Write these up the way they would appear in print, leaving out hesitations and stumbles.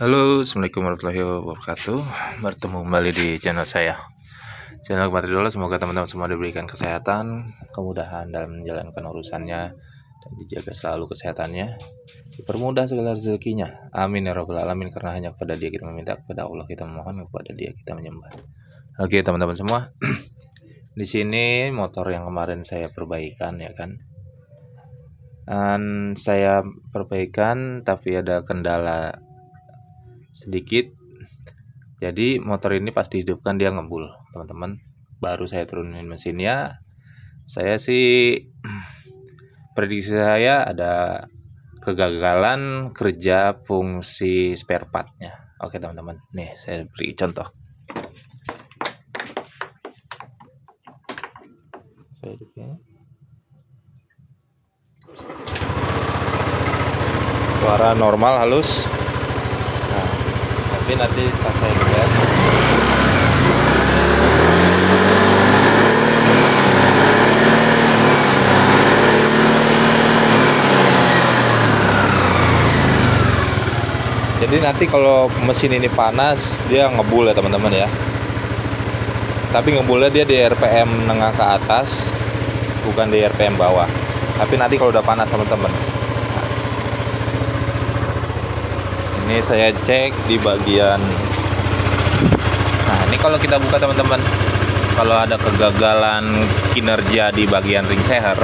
Halo, assalamualaikum warahmatullahi wabarakatuh. Bertemu kembali di channel saya. Channel Kemari dulu, semoga teman-teman semua diberikan kesehatan, kemudahan dalam menjalankan urusannya, dan dijaga selalu kesehatannya, dipermudah segala rezekinya. Amin ya rabbal alamin. Karena hanya kepada Dia kita meminta, kepada Allah kita memohon, kepada Dia kita menyembah. Oke teman-teman semua, di sini motor yang kemarin saya perbaikan ya kan. Dan saya perbaikan tapi ada kendala sedikit, jadi motor ini pas dihidupkan dia ngebul teman-teman. Baru saya turunin mesinnya, saya sih prediksi saya ada kegagalan kerja fungsi spare partnya. Oke teman-teman, nih saya beri contoh. Saya hidupin. Suara normal halus. Tapi nanti pas saya lihat jadi nanti kalau mesin ini panas dia ngebul ya teman-teman ya, tapi ngebulnya dia di RPM menengah ke atas, bukan di RPM bawah. Tapi nanti kalau udah panas teman-teman, ini saya cek di bagian, nah ini kalau kita buka teman-teman, kalau ada kegagalan kinerja di bagian ring seher,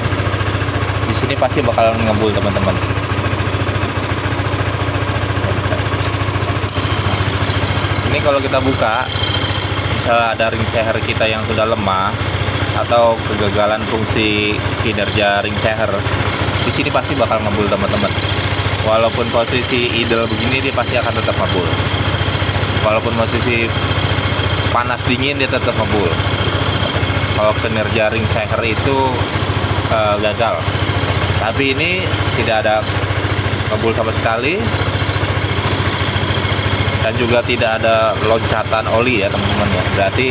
di sini pasti bakalan ngebul teman-teman. Ini kalau kita buka, misalnya ada ring seher kita yang sudah lemah atau kegagalan fungsi kinerja ring seher, di sini pasti bakal ngebul teman-teman. Walaupun posisi idle begini dia pasti akan tetap ngebul. Walaupun posisi panas dingin dia tetap ngebul. Kalau kinerja ring seher itu gagal. Tapi ini tidak ada ngebul sama sekali. Dan juga tidak ada loncatan oli ya teman-teman ya. Berarti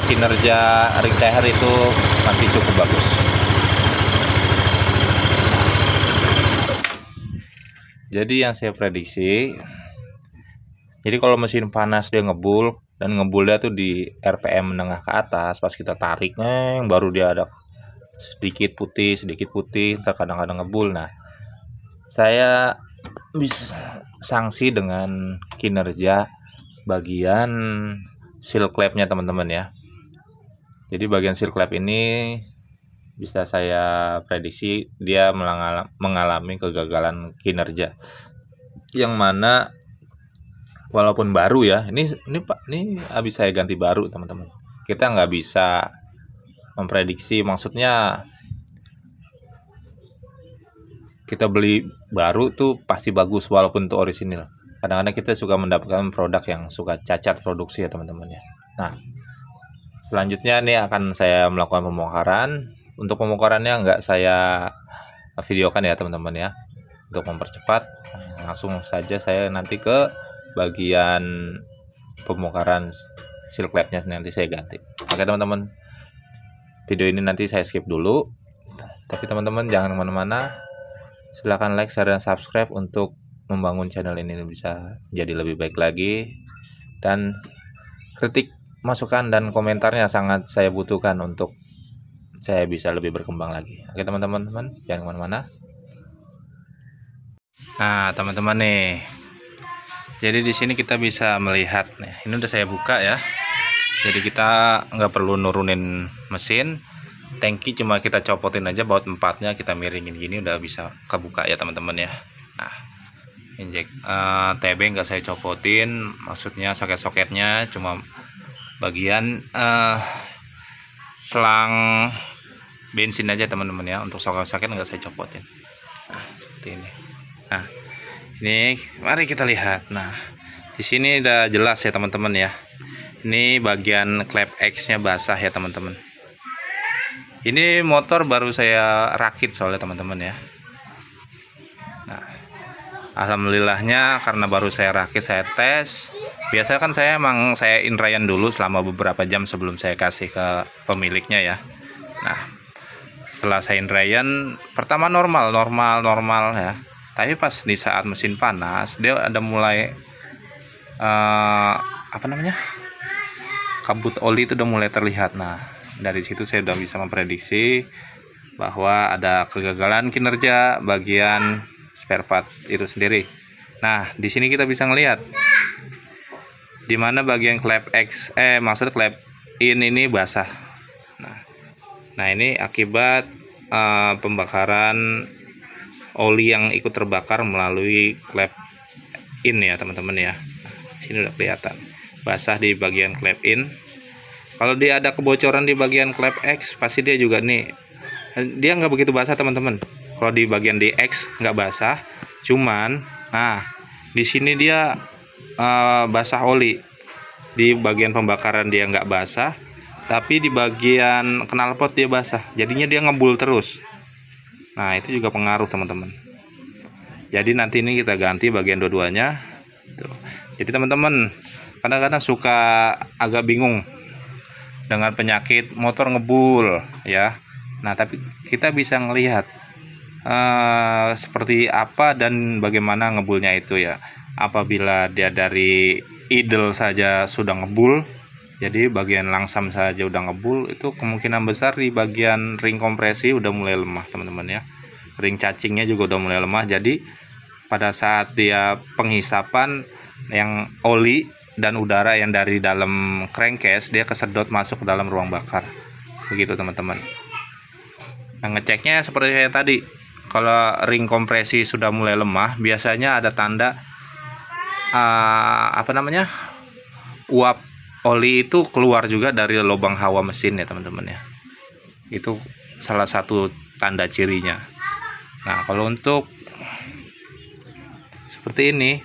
kinerja ring seher itu masih cukup bagus. Jadi yang saya prediksi, jadi kalau mesin panas dia ngebul, dan ngebulnya tuh di RPM menengah ke atas, pas kita tarik baru dia ada sedikit putih, terkadang-kadang ngebul. Nah, saya bisa sanksi dengan kinerja bagian seal clamp-nya teman-teman ya. Jadi bagian seal clamp ini bisa saya prediksi dia mengalami kegagalan kinerja, yang mana walaupun baru ya, ini habis saya ganti baru teman-teman. Kita nggak bisa memprediksi, maksudnya kita beli baru tuh pasti bagus walaupun itu orisinil. Kadang-kadang kita suka mendapatkan produk yang suka cacat produksi ya teman-teman ya. Nah, selanjutnya nih akan saya melakukan pembongkaran. Untuk pembongkarannya nggak saya videokan ya teman-teman ya, untuk mempercepat. Langsung saja saya nanti ke bagian pembongkaran seal clamp-nya, nanti saya ganti. Oke teman-teman, video ini nanti saya skip dulu, tapi teman-teman jangan kemana-mana. Silahkan like, share, dan subscribe untuk membangun channel ini bisa jadi lebih baik lagi. Dan kritik, masukan, dan komentarnya sangat saya butuhkan untuk saya bisa lebih berkembang lagi. Oke teman-teman, jangan kemana-mana. Nah teman-teman nih, jadi di sini kita bisa melihat nih, ini udah saya buka ya. Jadi kita nggak perlu nurunin mesin, tangki cuma kita copotin aja baut empatnya, kita miringin gini udah bisa kebuka ya teman-teman ya. Nah, injek TB nggak saya copotin, maksudnya soket-soketnya cuma bagian selang bensin aja teman-teman ya. Untuk soket-soket nggak saya copotin. Nah, seperti ini. Nah, ini mari kita lihat. Nah, di sini udah jelas ya teman-teman ya. Ini bagian klep X-nya basah ya teman-teman. Ini motor baru saya rakit soalnya teman-teman ya. Nah, alhamdulillahnya karena baru saya rakit, saya tes. Biasanya kan saya inrayan dulu selama beberapa jam sebelum saya kasih ke pemiliknya ya. Nah, setelah saya inrayan pertama normal ya, tapi pas di saat mesin panas dia ada mulai apa namanya, kabut oli itu udah mulai terlihat. Nah, dari situ saya udah bisa memprediksi bahwa ada kegagalan kinerja bagian spare part itu sendiri. Nah, di sini kita bisa ngelihat di mana bagian klep X, maksud klep in ini basah. Nah ini akibat pembakaran oli yang ikut terbakar melalui klep in ya teman-teman ya. Sini udah kelihatan basah di bagian klep in. Kalau dia ada kebocoran di bagian klep X, pasti dia juga nih, dia nggak begitu basah teman-teman. Kalau di bagian di X nggak basah, cuman nah di sini dia basah oli. Di bagian pembakaran dia nggak basah, tapi di bagian knalpot dia basah, jadinya dia ngebul terus. Nah itu juga pengaruh teman-teman. Jadi nanti ini kita ganti bagian dua-duanya. Jadi teman-teman kadang-kadang suka agak bingung dengan penyakit motor ngebul ya. Nah tapi kita bisa ngelihat seperti apa dan bagaimana ngebulnya itu ya. Apabila dia dari idle saja sudah ngebul, jadi bagian langsam saja udah ngebul, itu kemungkinan besar di bagian ring kompresi udah mulai lemah teman-teman ya. Ring cacingnya juga udah mulai lemah. Jadi pada saat dia penghisapan yang oli dan udara yang dari dalam crankcase, dia kesedot masuk ke dalam ruang bakar. Begitu teman-teman. Nah, ngeceknya seperti saya tadi, kalau ring kompresi sudah mulai lemah, biasanya ada tanda apa namanya, uap oli itu keluar juga dari lubang hawa mesin ya teman-teman ya. Itu salah satu tanda cirinya. Nah kalau untuk seperti ini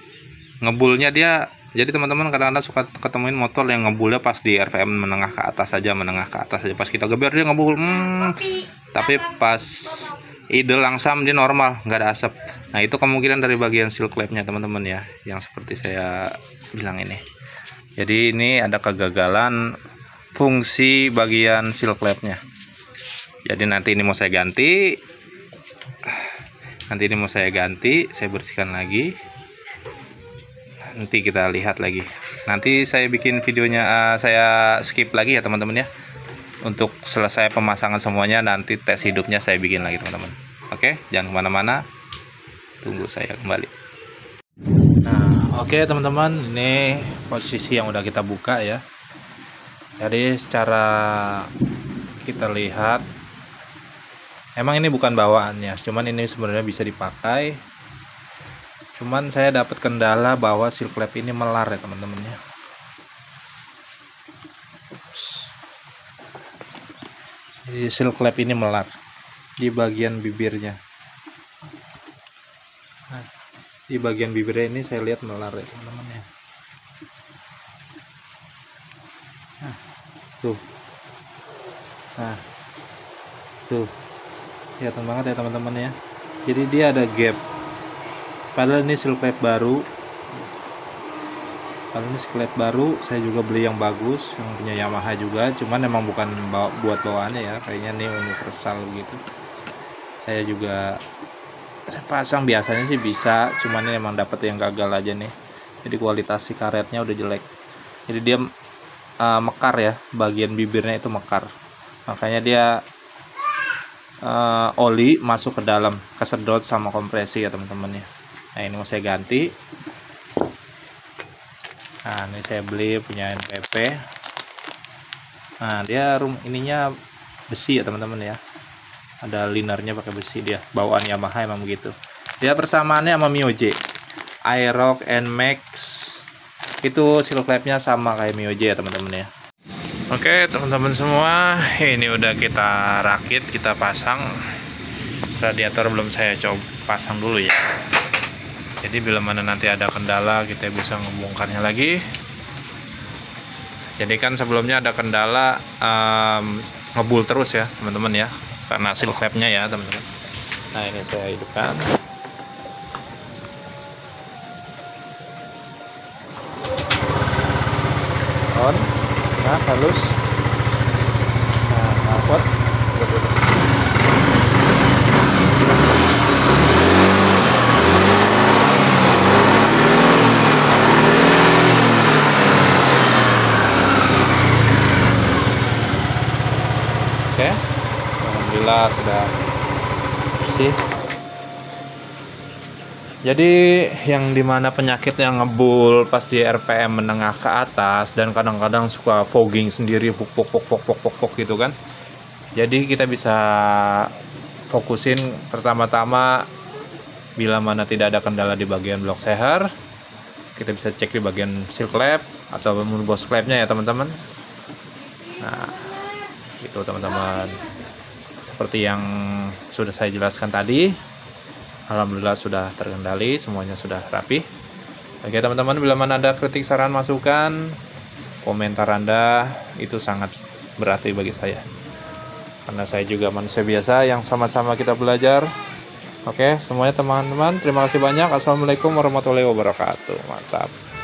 ngebulnya dia, jadi teman-teman kadang-kadang suka ketemuin motor yang ngebulnya pas di RPM menengah ke atas saja, pas kita geber dia ngebul, tapi pas idle langsam dia normal, nggak ada asap. Nah itu kemungkinan dari bagian seal clamp-nya teman-teman ya, yang seperti saya bilang ini. Jadi ini ada kegagalan fungsi bagian seal clamp-nya. Jadi nanti ini mau saya ganti, saya bersihkan lagi. Nanti kita lihat lagi. Nanti saya bikin videonya, saya skip lagi ya teman-teman ya. Untuk selesai pemasangan semuanya, nanti tes hidupnya saya bikin lagi teman-teman. Oke, jangan kemana-mana, tunggu saya kembali. Nah oke teman-teman, ini posisi yang udah kita buka ya. Jadi secara kita lihat, emang ini bukan bawaannya, cuman ini sebenarnya bisa dipakai. Cuman saya dapat kendala bahwa seal clamp ini melar ya teman-teman ya. Jadi seal clamp ini melar di bagian bibirnya. Nah, di bagian bibirnya ini saya lihat melar ya teman-teman ya. Nah, tuh. Nah, tuh. Kelihatan banget ya teman-teman ya. Jadi dia ada gap. Padahal ini seal clamp baru. Saya juga beli yang bagus, yang punya Yamaha juga, cuman emang bukan buat bawaannya ya, kayaknya nih universal gitu. Saya pasang biasanya sih bisa, cuman ini emang dapet yang gagal aja nih. Jadi kualitas si karetnya udah jelek. Jadi dia mekar ya, bagian bibirnya itu mekar. Makanya dia oli masuk ke dalam, kesedot sama kompresi ya teman-teman ya. Nah ini mau saya ganti. Nah ini saya beli punya NPP. Nah dia ininya besi ya teman-teman ya, ada linernya pakai besi, dia bawaan Yamaha emang begitu. Dia persamaannya sama Mio J, Aerox NMAX itu seal clamp-nya sama kayak Mio J ya teman-teman ya. Oke teman-teman semua, ini udah kita rakit, kita pasang. Radiator belum saya coba pasang dulu ya. Jadi bila mana nanti ada kendala kita bisa ngebongkarnya lagi. Jadi kan sebelumnya ada kendala ngebul terus ya teman-teman ya, karena seal clamp-nya ya teman-teman. Nah ini saya hidupkan. On. Nah halus. Nah knalpot. alhamdulillah sudah bersih. Jadi yang dimana penyakit yang ngebul pas di RPM menengah ke atas dan kadang-kadang suka fogging sendiri, puk gitu kan. Jadi kita bisa fokusin pertama-tama bila mana tidak ada kendala di bagian blok seher, kita bisa cek di bagian seal clamp atau bos clampnya ya teman-teman. Nah, gitu teman-teman. Seperti yang sudah saya jelaskan tadi, alhamdulillah sudah terkendali, semuanya sudah rapi. Oke teman-teman, bila mana ada kritik, saran, masukan, komentar Anda itu sangat berarti bagi saya. Karena saya juga manusia biasa yang sama-sama kita belajar. Oke, semuanya teman-teman, terima kasih banyak. Assalamualaikum warahmatullahi wabarakatuh. Mantap.